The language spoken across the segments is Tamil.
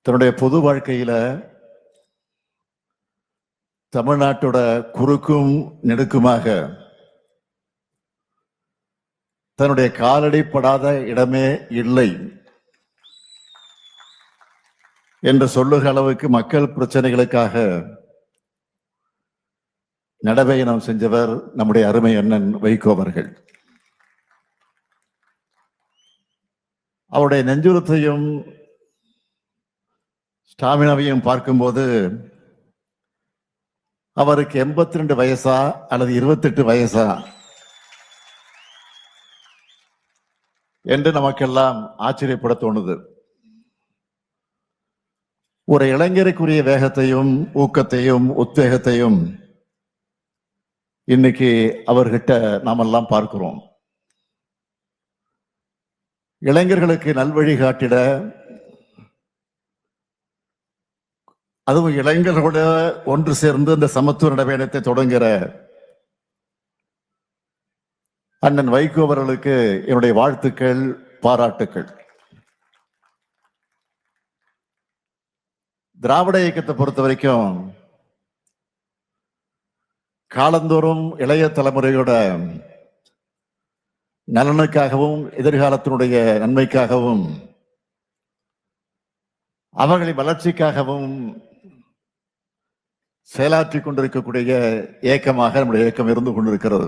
தன்னுடைய பொது வாழ்க்கையில தமிழ்நாட்டோட குறுக்கும் நெடுக்குமாக தன்னுடைய காலடி படாத இடமே இல்லை என்று சொல்லுகிற அளவுக்கு மக்கள் பிரச்சனைகளுக்காக நடைபயணம் செஞ்சவர் நம்முடைய அருமை அண்ணன் வைகோ அவர்கள். அவருடைய நெஞ்சுரத்தையும் ஸ்டாமினாவையும் பார்க்கும்போது அவருக்கு 82 வயசா அல்லது 28 வயசா என்று நமக்கெல்லாம் ஆச்சரியப்பட தோணுது. ஒரு இளைஞருக்குரிய வேகத்தையும் ஊக்கத்தையும் உத்வேகத்தையும் இன்னைக்கு அவர்கிட்ட நாமெல்லாம் பார்க்கிறோம். இளைஞர்களுக்கு நல்வழி காட்டிட, அதுவும் இளைஞர்களோட ஒன்று சேர்ந்து இந்த சமத்துவ நடைபயணத்தை தொடங்குகிற அண்ணன் வைகோ அவர்களுக்கு என்னுடைய வாழ்த்துக்கள், பாராட்டுக்கள். திராவிட இயக்கத்தை பொறுத்த வரைக்கும் காலந்தோறும் இளைய தலைமுறையோட நலனுக்காகவும் எதிர்காலத்தினுடைய நன்மைக்காகவும் அவர்களின் வளர்ச்சிக்காகவும் செயலாற்றிக் கொண்டிருக்கக்கூடிய இயக்கமாக நம்முடைய இயக்கம் இருந்து கொண்டிருக்கிறது.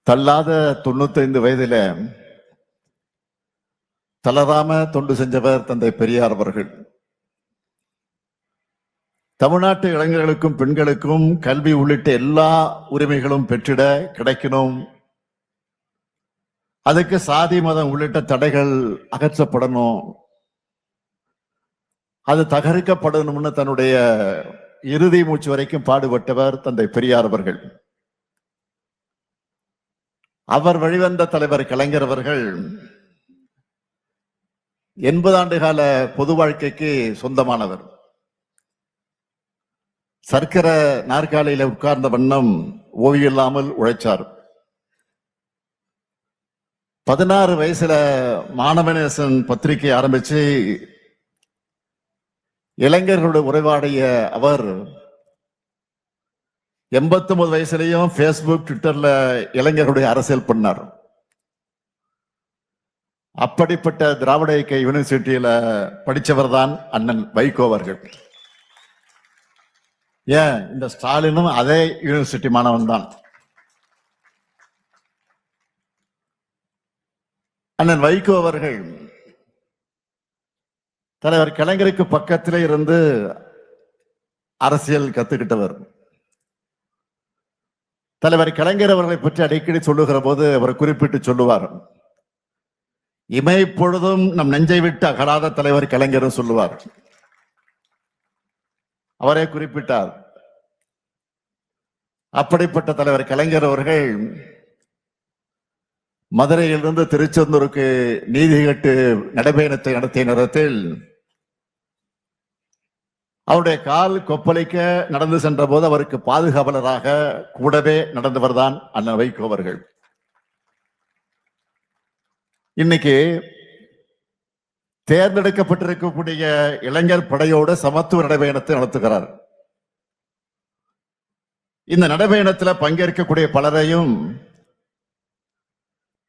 தள்ளாத 95 வயதில தளராம தொண்டு செஞ்சவர் தந்தை பெரியார் அவர்கள். தமிழ்நாட்டு இளைஞர்களுக்கும் பெண்களுக்கும் கல்வி உள்ளிட்ட எல்லா உரிமைகளும் பெற்றிட கிடைக்கணும், அதுக்கு சாதி மதம் உள்ளிட்ட தடைகள் அகற்றப்படணும், அது தகர்க்கப்படணும்னு தன்னுடைய இறுதி மூச்சு வரைக்கும் பாடுபட்டவர் தந்தை பெரியார் அவர்கள். அவர் வழிவந்த தலைவர் கலைஞர் அவர்கள் 80 ஆண்டு கால பொது வாழ்க்கைக்கு சொந்தமானவர். சர்க்கர நாற்காலியில உட்கார்ந்த வண்ணம் ஓய்வில்லாமல் உழைச்சார். 16 வயசுல மாணவநேசன் பத்திரிகை ஆரம்பிச்சு இளைஞர்களுடைய உரைவாடிய அவர் 89 வயசுலயும் பேஸ்புக், ட்விட்டர்ல இளைஞர்களுடைய அரசியல் பண்ணார். அப்படிப்பட்ட திராவிட இயக்க யூனிவர்சிட்டியில படிச்சவர் தான் அண்ணன் வைகோ அவர்கள். ஏன், இந்த ஸ்டாலினும் அதே யூனிவர்சிட்டி மாணவன் தான். அண்ணன் வைகோ அவர்கள் தலைவர் கலைஞருக்கு பக்கத்திலே இருந்து அரசியல் கத்துக்கிட்டவர். தலைவர் கலைஞர் அவர்களை பற்றி அடிக்கடி சொல்லுகிற போது அவர் குறிப்பிட்டு சொல்லுவார், இமைப்பொழுதும் நம் நெஞ்சை விட்டு அகலாத தலைவர் கலைஞரும் சொல்லுவார். அவரே குறிப்பிட்டார். அப்படிப்பட்ட தலைவர் கலைஞர் அவர்கள் மதுரையிலிருந்து திருச்செந்தூருக்கு நீதி கேட்டு நடைபயணத்தை நடத்திய நேரத்தில் அவருடைய கால் கொப்பளிக்க நடந்து சென்ற போது அவருக்கு பாதுகாவலராக கூடவே நடந்தவர் தான் அண்ணன் வைகோ அவர்கள். இன்னைக்கு தேர்ந்தெடுக்கப்பட்டிருக்கக்கூடிய இளைஞர் படையோடு சமத்துவ நடைபயணத்தை நடத்துகிறார். இந்த நடைபயணத்தில் பங்கேற்கக்கூடிய பலரையும்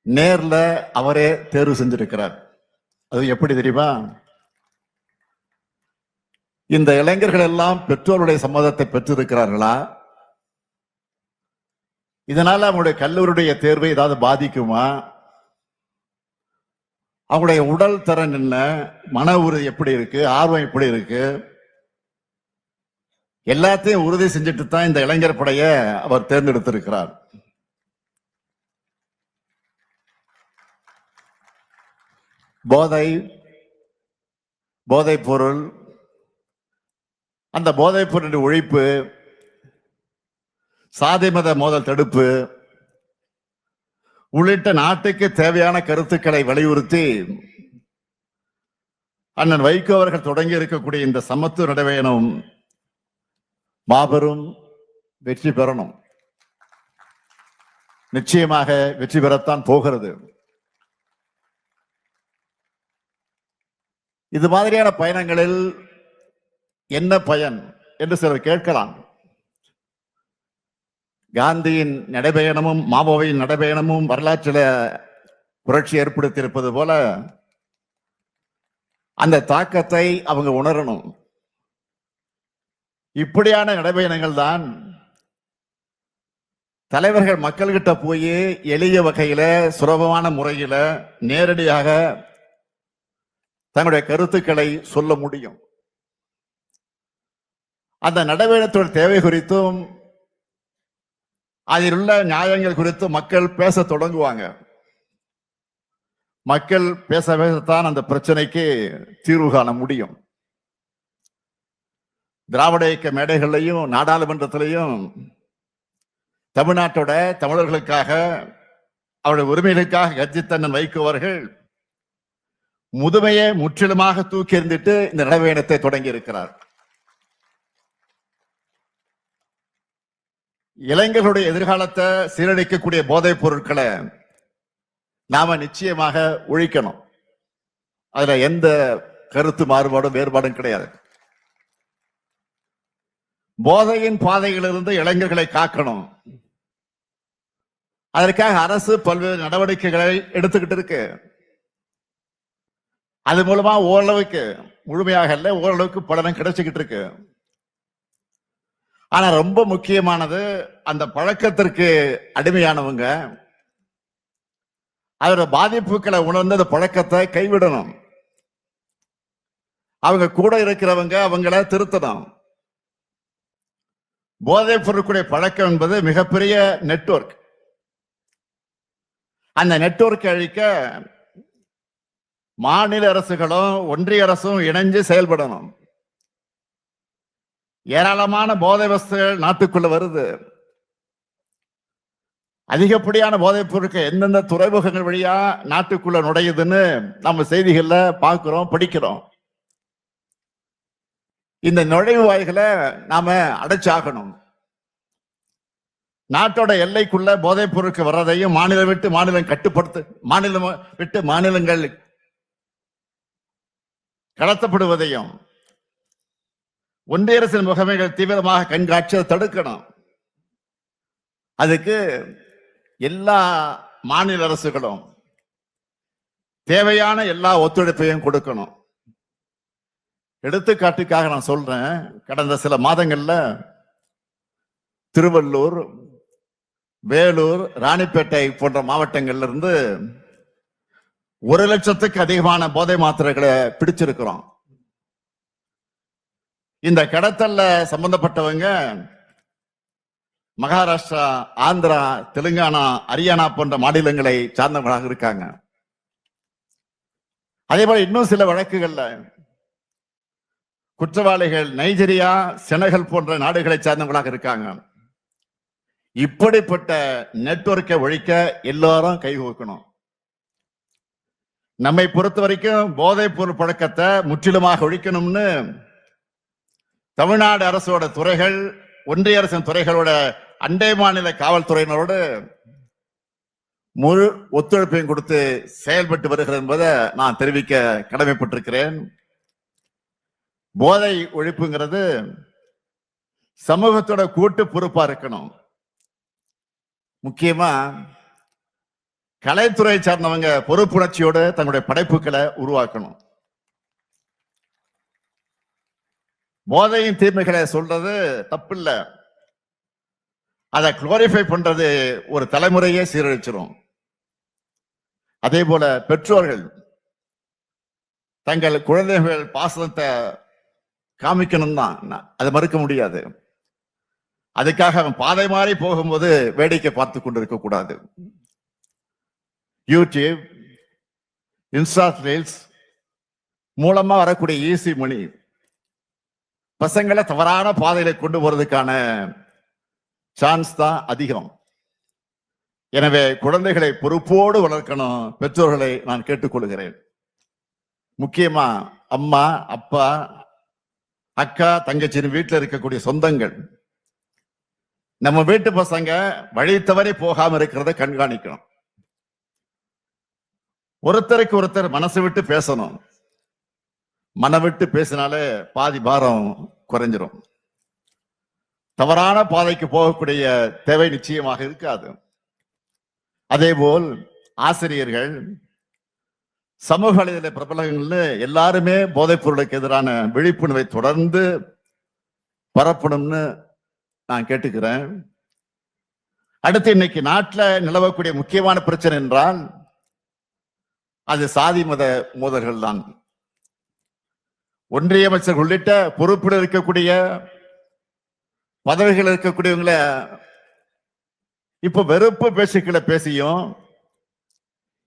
நேர்ல அவரே தேர்வு செஞ்சிருக்கிறார். அது எப்படி தெரியுமா? இந்த இளைஞர்கள் எல்லாம் பெற்றோருடைய சம்மதத்தை பெற்றிருக்கிறார்களா? இதனால அவங்களுடைய கல்லூரியுடைய தேர்வை ஏதாவது பாதிக்குமா? அவங்களுடைய உடல் திறன் என்ன, மன உறுதி எப்படி இருக்கு, ஆர்வம் எப்படி இருக்கு, எல்லாத்தையும் உறுதி செஞ்சுட்டு தான் இந்த இளைஞர் படைய அவர் தேர்ந்தெடுத்திருக்கிறார். போதைப் பொருள், அந்த போதைப் பொருள் ஒழிப்பு, சாதி மத மோதல் தடுப்பு உள்ளிட்ட நாட்டுக்கு தேவையான கருத்துக்களை வலியுறுத்தி அண்ணன் வைகோ அவர்கள் தொடங்கி இருக்கக்கூடிய இந்த சமத்துவ நடைபயணம் மாபெரும் வெற்றி பெறணும். நிச்சயமாக வெற்றி பெறத்தான் போகிறது. இது மாதிரியான பயணங்களில் என்ன பயன் என்று சிலர் கேட்கலாம். காந்தியின் நடைபயணமும் மாவோவின் நடைபயணமும் வரலாற்றில் புரட்சி ஏற்படுத்தி இருப்பது போல அந்த தாக்கத்தை அவங்க உணரணும். இப்படியான நடைபயணங்கள் தான் தலைவர்கள் மக்கள்கிட்ட போய் எளிய வகையில சுலபமான முறையில நேரடியாக தங்களுடைய கருத்துக்களை சொல்ல முடியும். அந்த நடைபயணத்தோட தேவை குறித்தும் அதில் உள்ள நியாயங்கள் குறித்து மக்கள் பேச தொடங்குவாங்க. மக்கள் பேச பேசத்தான் அந்த பிரச்சனைக்கு தீர்வு காண முடியும். திராவிட இயக்க மேடைகள்லையும் நாடாளுமன்றத்திலையும் தமிழ்நாட்டோட தமிழர்களுக்காக அவருடைய உரிமைகளுக்காக கர்ஜித்தண்ணன் வைகோவர்கள் முதுமையை முற்றிலுமாக தூக்கி எறிந்துட்டு இந்த நடைபயணத்தை தொடங்கி இருக்கிறார். இளைஞர்களுடைய எதிர்காலத்தை சீரழிக்கக்கூடிய போதைப் பொருட்களை நாம நிச்சயமாக ஒழிக்கணும். அதுல எந்த கருத்து மாறுபாடும் வேறுபாடும் கிடையாது. போதையின் பாதையிலிருந்து இளைஞர்களை காக்கணும். அதற்காக அரசு பல்வேறு நடவடிக்கைகளை எடுத்துக்கிட்டு இருக்கு. அது மூலமா ஓரளவுக்கு, முழுமையாக இல்ல, ஓரளவுக்கு பலனும் கிடைச்சுக்கிட்டு இருக்கு. ஆனா ரொம்ப முக்கியமானது, அந்த பழக்கத்திற்கு அடிமையானவங்க அதோட பாதிப்புகளை உணர்ந்து அந்த பழக்கத்தை கைவிடணும். அவங்க கூட இருக்கிறவங்க அவங்கள திருத்தணும். போதைப் பொருட்களுடைய பழக்கம் என்பது மிகப்பெரிய நெட்வொர்க். அந்த நெட்வொர்க் அழிக்க மாநில அரசுகளும் ஒன்றிய அரசும் இணைஞ்சு செயல்படணும். ஏராளமான போதை வஸ்துகள் நாட்டுக்குள்ள வருது. அதிகப்படியான போதைப் பொருட்கள் எந்தெந்த துறைமுகங்கள் வழியா நாட்டுக்குள்ள நுழையுதுன்னு நம்ம செய்திகள்ல பார்க்கிறோம், படிக்கிறோம். இந்த நுழைவு வாய்களை நாம அடைச்சாகணும். நாட்டோட எல்லைக்குள்ள போதைப் பொருட்கள் வர்றதையும் மாநிலம் விட்டு மாநிலம் கட்டுப்படுத்த, மாநிலம் விட்டு மாநிலங்கள் கடத்தப்படுவதையும் ஒன்றிய அரசின் முகமைகள் தீவிரமாக கண்காட்சியை தடுக்கணும். அதுக்கு எல்லா மாநில அரசுகளும் தேவையான எல்லா ஒத்துழைப்பையும் கொடுக்கணும். எடுத்துக்காட்டுக்காக நான் சொல்றேன், கடந்த சில மாதங்கள்ல திருவள்ளூர், வேலூர், ராணிப்பேட்டை போன்ற மாவட்டங்கள்ல இருந்து 1 லட்சத்துக்கு அதிகமான போதை மாத்திரைகளை பிடிச்சிருக்கிறோம். இந்த கடத்தல்ல சம்பந்தப்பட்டவங்க மகாராஷ்டிரா, ஆந்திரா, தெலுங்கானா, ஹரியானா போன்ற மாநிலங்களை சார்ந்தவர்களாக இருக்காங்க. அதே போல இன்னும் சில வழக்குகள்ல குற்றவாளிகள் நைஜீரியா, செனகல் போன்ற நாடுகளை சார்ந்தவர்களாக இருக்காங்க. இப்படிப்பட்ட நெட்வொர்க்கை ஒழிக்க எல்லாரும் கைகோக்கணும். நம்மை பொறுத்த வரைக்கும் போதைப் பொருள் பழக்கத்தை முற்றிலுமாக ஒழிக்கணும்னு தமிழ்நாடு அரசோட துறைகள், ஒன்றிய அரசின் துறைகளோட அண்டை மாநில காவல்துறையினரோடு முழு ஒத்துழைப்பையும் கொடுத்து செயல்பட்டு வருகிறது என்பதை நான் தெரிவிக்க கடமைப்பட்டிருக்கிறேன். போதை ஒழிப்புங்கிறது சமூகத்தோட கூட்டு பொறுப்பா இருக்கணும். முக்கியமா கலைத்துறை சார்ந்தவங்க பொறுப்புணர்ச்சியோடு தங்களுடைய படைப்புகளை உருவாக்கணும். போதையின் தீமைகளை சொல்றது தப்பில்லை. அதை குளோரிஃபை பண்றது ஒரு தலைமுறையே சீரழிச்சிடும். அதே போல பெற்றோர்கள் தங்கள் குழந்தைகள் பாசத்தை காமிக்கணும் தான், அதை மறுக்க முடியாது. அதுக்காக அவன் பாதை மாறி போகும்போது வேடிக்கை பார்த்து கொண்டிருக்க கூடாது. யூடியூப், இன்ஸ்டா ரீல்ஸ் மூலமா வரக்கூடிய ஈஸி மணி பசங்களை தவறான பாதையில கொண்டு போறதுக்கான சான்ஸ் தான் அதிகம். எனவே குழந்தைகளை பொறுப்போடு வளர்க்கணும். பெற்றோர்களை நான் கேட்டுக்கொள்கிறேன். முக்கியமா அம்மா, அப்பா, அக்கா, தங்கச்சின்னு வீட்டில் இருக்கக்கூடிய சொந்தங்கள், நம்ம வீட்டு பசங்க வழி தவறி போகாம இருக்கிறத கண்காணிக்கணும். ஒருத்தருக்கு ஒருத்தர் மனசு விட்டு பேசணும். மனவிட்டு பேசினாலே பாதி பாரம் குறைஞ்சிரும். தவறான பாதைக்கு போகக்கூடிய தேவை நிச்சயமாக இருக்காது. அதேபோல் ஆசிரியர்கள், சமூக வலைதள பிரபலங்கள்ல எல்லாருமே போதைப் பொருளுக்கு எதிரான விழிப்புணர்வை தொடர்ந்து பரப்பணும்னு நான் கேட்டுக்கிறேன். அடுத்து இன்னைக்கு நாட்டில் நிலவக்கூடிய முக்கியமான பிரச்சனை என்றால் அது சாதி மத மோதல்கள் தான். ஒன்றிய அமைச்சர் உள்ளிட்ட பொறுப்பில் இருக்கக்கூடிய பதவிகள் இருக்கக்கூடியவங்கள இப்ப வெறுப்பு பேச்சுக்களை பேசியும்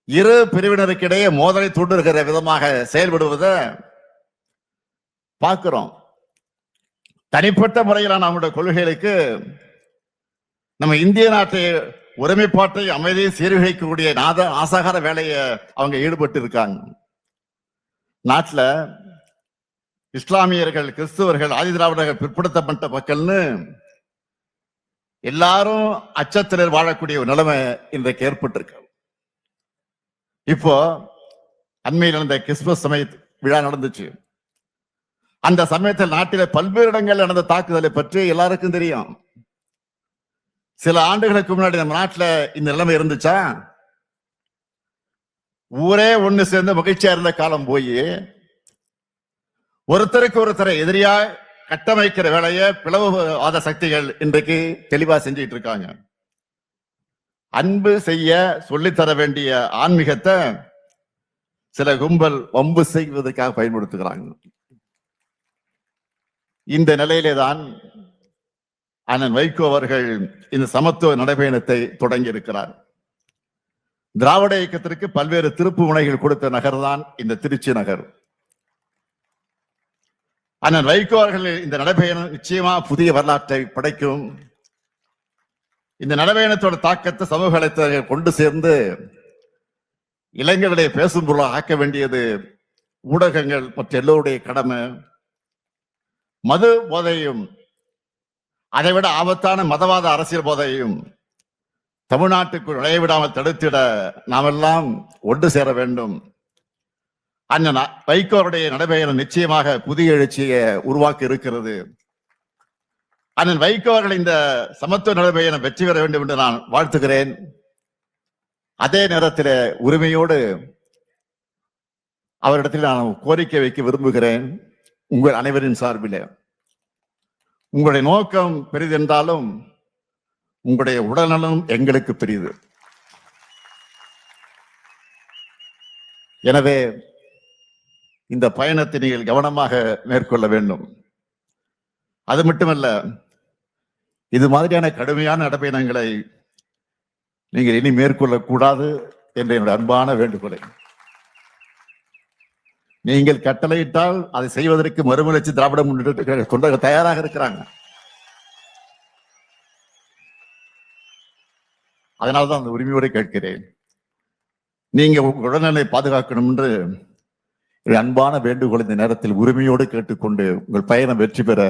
இரு பிரிவினருக்கிடையே மோதலை தூண்டுகிற விதமாக செயல்படுவதை பார்க்கிறோம். தனிப்பட்ட முறையிலான நம்முடைய கொள்கைகளுக்கு நம்ம இந்திய நாட்டை ஒருமைப்பாட்டை அமைதியை சீர்குலைக்கக்கூடிய ஆசாகார வேலையை அவங்க ஈடுபட்டு இருக்காங்க. நாட்டில் இஸ்லாமியர்கள், கிறிஸ்துவர்கள், ஆதிதிராவிடர்கள், பிற்படுத்தப்பட்ட மக்கள்னு எல்லாரும் அச்சத்தினர் வாழக்கூடிய ஒரு நிலைமை இன்றைக்கு ஏற்பட்டிருக்கு. இப்போ அண்மையில் நடந்த கிறிஸ்துமஸ் சமய விழா நடந்துச்சு. அந்த சமயத்தில் நாட்டில பல்வேறு இடங்கள் நடந்த தாக்குதலை பற்றி எல்லாருக்கும் தெரியும். சில ஆண்டுகளுக்கு முன்னாடி நம்ம நாட்டில் இந்த நிலைமை இருந்துச்சா? ஊரே ஒண்ணு சேர்ந்து மகிழ்ச்சியா இருந்த காலம் போய் ஒருத்தருக்கு ஒருத்தரை எதிரியா கட்டமைக்கிற வேலையை பிளவுவாத சக்திகள் இன்றைக்கு தெளிவா செஞ்சுட்டு இருக்காங்க. அன்பு செய்ய சொல்லித்தர வேண்டிய ஆன்மீகத்தை சில கும்பல் வம்பு செய்வதற்காக பயன்படுத்துகிறாங்க. இந்த நிலையிலே தான் அண்ணன் வைகோ அவர்கள் இந்த சமத்துவ நடைபயணத்தை தொடங்கி இருக்கிறார். திராவிட இயக்கத்திற்கு பல்வேறு திருப்பு முனைகள் கொடுத்த நகர் தான் இந்த திருச்சி நகர். அண்ணன் வைகோ அவர்கள் இந்த நடைபயணம் நிச்சயமா புதிய வரலாற்றை படைக்கும். இந்த நடைபயணத்தோட தாக்கத்தை சமூக வலைத்தளர்கள் கொண்டு சேர்ந்து இளைஞர்களை பேசும் பொருளாக ஆக்க வேண்டியது ஊடகங்கள் மற்ற எல்லோருடைய கடமை. மது போதையும் அதைவிட ஆபத்தான மதவாத அரசியல் போதையும் தமிழ்நாட்டுக்குள் நுழையவிடாமல் தடுத்திட நாமெல்லாம் ஒன்று சேர வேண்டும். அண்ணன் வைகோருடைய நடைபயணம் நிச்சயமாக புதிய எழுச்சியை உருவாக்கி இருக்கிறது. அண்ணன் வைகோ அவர்கள் இந்த சமத்துவ நடைபயணம் வெற்றி பெற வேண்டும் என்று நான் வாழ்த்துகிறேன். அதே நேரத்தில் உரிமையோடு அவரிடத்தில் நான் கோரிக்கை வைக்க விரும்புகிறேன். உங்கள் அனைவரின் சார்பில் உங்களுடைய நோக்கம் பெரிதென்றாலும் உங்களுடைய உடல்நலம் எங்களுக்கு பெரிது. எனவே இந்த பயணத்தை நீங்கள் கவனமாக மேற்கொள்ள வேண்டும். அது மட்டுமல்ல, இது மாதிரியான கடுமையான நடைபயணங்களை நீங்கள் இனி மேற்கொள்ளக்கூடாது என்ற என்னுடைய அன்பான வேண்டுகோளை நீங்கள் கட்டளையிட்டால் அதை செய்வதற்கு மறுமலர்ச்சி திராவிட முன்னேற்ற கொண்டு தயாராக இருக்கிறாங்க. அதனால்தான் அந்த உரிமையோடு கேட்கிறேன். நீங்க உங்க உடல்நிலை பாதுகாக்கணும் என்று அன்பான வேண்டுகோள் இந்த நேரத்தில் உரிமையோடு கேட்டுக்கொண்டு உங்கள் பயணம் வெற்றி பெற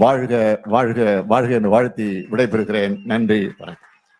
வாழ்க வாழ்க வாழ்க என்று வாழ்த்தி விடைபெறுகிறேன். நன்றி, வணக்கம்.